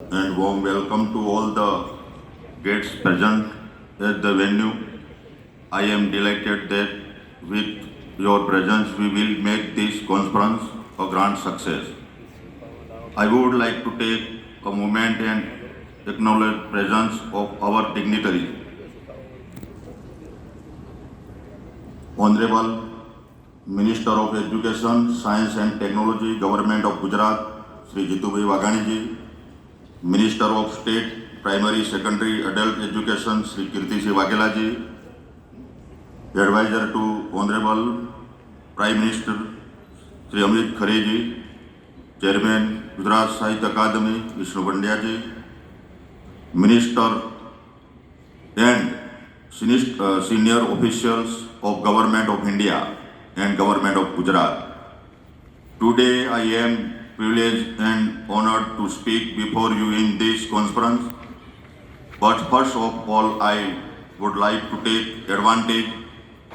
and warm welcome to all the guests present at the venue. I am delighted that with your presence we will make this conference a grand success. I would like to take a moment and acknowledge presence of our dignitaries. Honorable Minister of Education, Science and Technology, Government of Gujarat, Sri Jitubhai Waghani ji, Minister of State, Primary, Secondary, Adult Education, Sri Kirti Waghela ji, Advisor to Honorable Prime Minister, Sri Amit Khare ji, Chairman, Gujarat Sahitya Academy, Vishnu Pandya ji, Minister and senior officials of Government of India and Government of Gujarat. Today I am privileged and honored to speak before you in this conference. But first of all, I would like to take advantage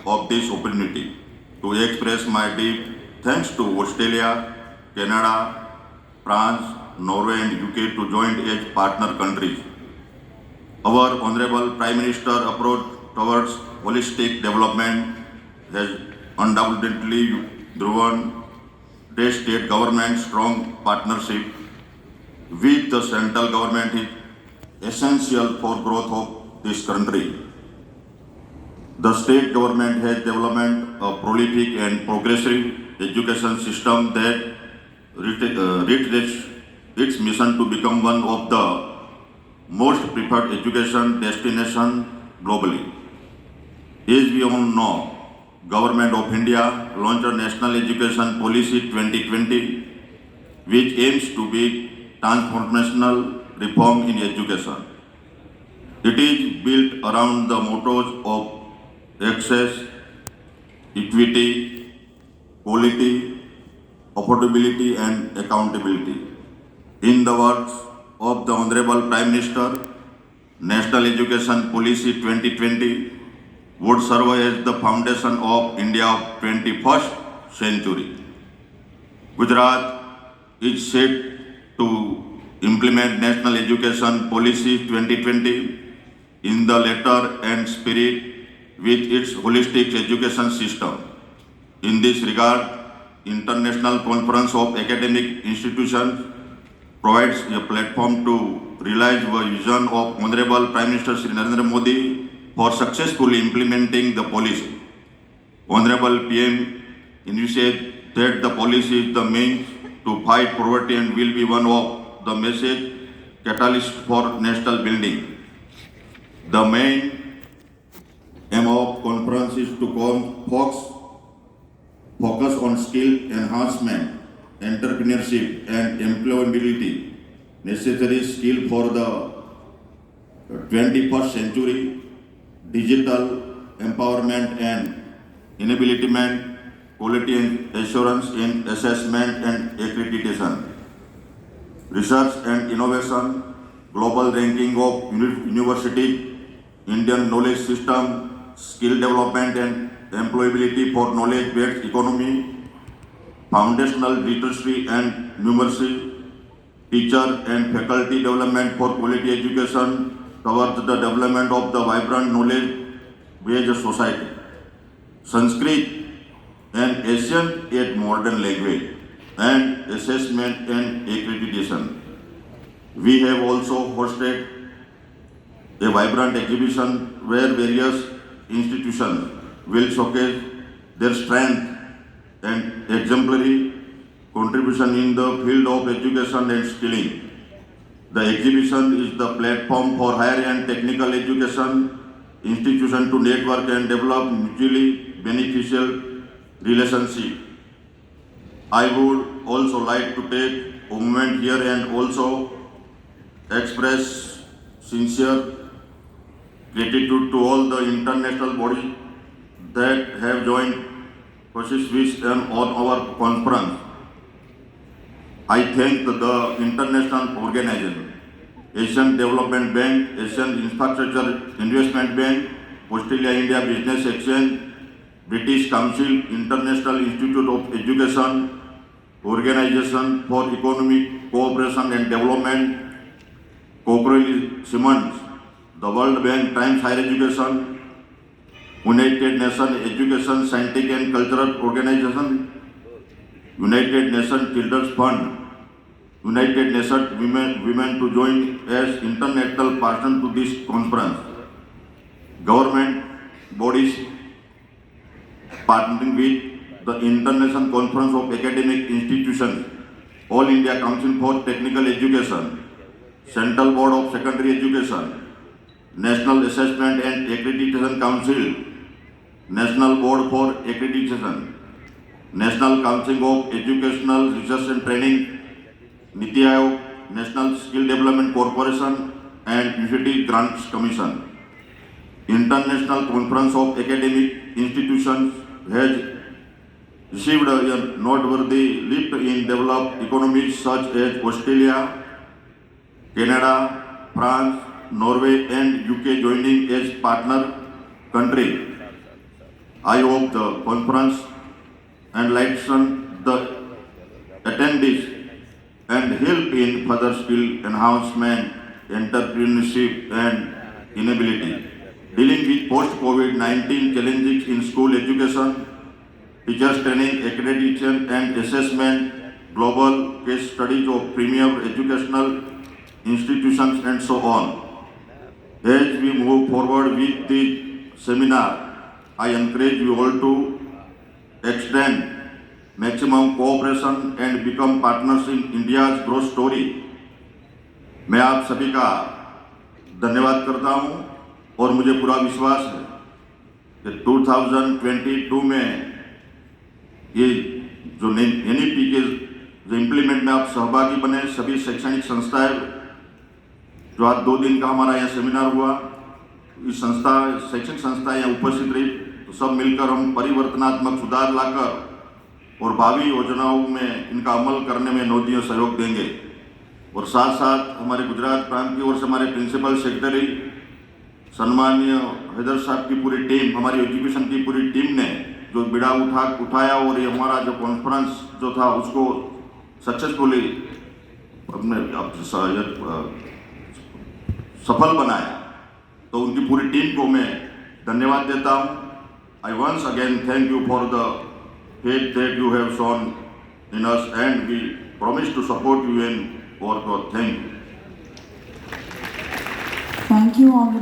of this opportunity to express my deep thanks to Australia, Canada, France, Norway and UK to join as partner countries. Our Honorable Prime Minister approach towards holistic development has undoubtedly driven the state government's strong partnership with the central government is essential for growth of this country. The state government has developed a prolific and progressive education system that reaches its mission to become one of the most preferred education destination globally. As we all know, Government of India launched a National Education Policy 2020, which aims to be transformational reform in education. It is built around the mottos of access, equity, quality, affordability and accountability. In the words of the Honorable Prime Minister, National Education Policy 2020 would serve as the foundation of India of 21st century. Gujarat is set to implement National Education Policy 2020 in the letter and spirit with its holistic education system. In this regard, International Conference of Academic Institutions provides a platform to realize the vision of Honorable Prime Minister Sri Narendra Modi for successfully implementing the policy. Honorable PM initiated that the policy is the means to fight poverty and will be one of the message catalyst for national building. The main aim of conference is to focus on skill enhancement, entrepreneurship and employability, necessary skill for the 21st century, digital empowerment and enablement, quality and assurance in assessment and accreditation, research and innovation, global ranking of university, Indian knowledge system, skill development and employability for knowledge-based economy, foundational literacy and numeracy, teacher and faculty development for quality education towards the development of the vibrant knowledge-based society. Sanskrit, an ancient yet modern language, and assessment and accreditation. We have also hosted a vibrant exhibition where various institutions will showcase their strength and exemplary contribution in the field of education and skilling. The exhibition is the platform for higher and technical education institutions to network and develop mutually beneficial relationship. I would also like to take a moment here and also express sincere gratitude to all the international bodies that have joined forces with on our conference. I thank the international organization, Asian Development Bank, Asian Infrastructure Investment Bank, Australia-India Business Exchange, British Council, International Institute of Education, Organization for Economic Cooperation and Development, Cochrane Simmons, the World Bank Times Higher Education, United Nations Education, Scientific and Cultural Organization, United Nations Children's Fund, United Nations Women to join as international partner to this conference. Government bodies partnering with the International Conference of Academic Institutions, All India Council for Technical Education, Central Board of Secondary Education, National Assessment and Accreditation Council, National Board for Accreditation, National Council of Educational Research and Training, Niti Aayog, National Skill Development Corporation, and University Grants Commission. International Conference of Academic Institutions has received a noteworthy lift in developed economies such as Australia, Canada, France, Norway, and UK joining as partner country. I hope the conference enlighten the attendees and help in further skill enhancement, entrepreneurship, and inability. Dealing with post-COVID-19 challenges in school education, teachers training, accreditation and assessment, global case studies of premier educational institutions, and so on. As we move forward with the seminar, I encourage you all to extend maximum cooperation and become partners in India's growth story. मैं आप सभी का धन्यवाद करता हूं और मुझे पूरा विश्वास है कि 2022 में ये जो NEP के जो इम्प्लीमेंट में आप सहभागी बने, सभी शैक्षणिक संस्थाएं, जो आज 2 दिन का हमारा यहाँ सेमिनार हुआ, इस शैक्षणिक संस्थाएं यहाँ उपस्थित रही, तो सब मिलकर हम परिवर्तनात्मक सुधार लाकर और भावी योजनाओं में इनका अमल करने में नोदियों सहयोग देंगे। और साथ साथ हमारे गुजरात प्रांत की ओर से हमारे प्रिंसिपल सेक्रेटरी सम्माननीय हैदर साहब की पूरी टीम, हमारी एजुकेशन की पूरी टीम ने जो बिड़ा उठाया और ये हमारा जो कॉन्फ्रेंस जो था उसको सक्सेसफुली सफल बनाया, तो उनकी पूरी टीम को मैं धन्यवाद देता हूँ। I once again thank you for the faith that you have shown in us, and we promise to support you in our growth. Thank you. Thank you, Honorable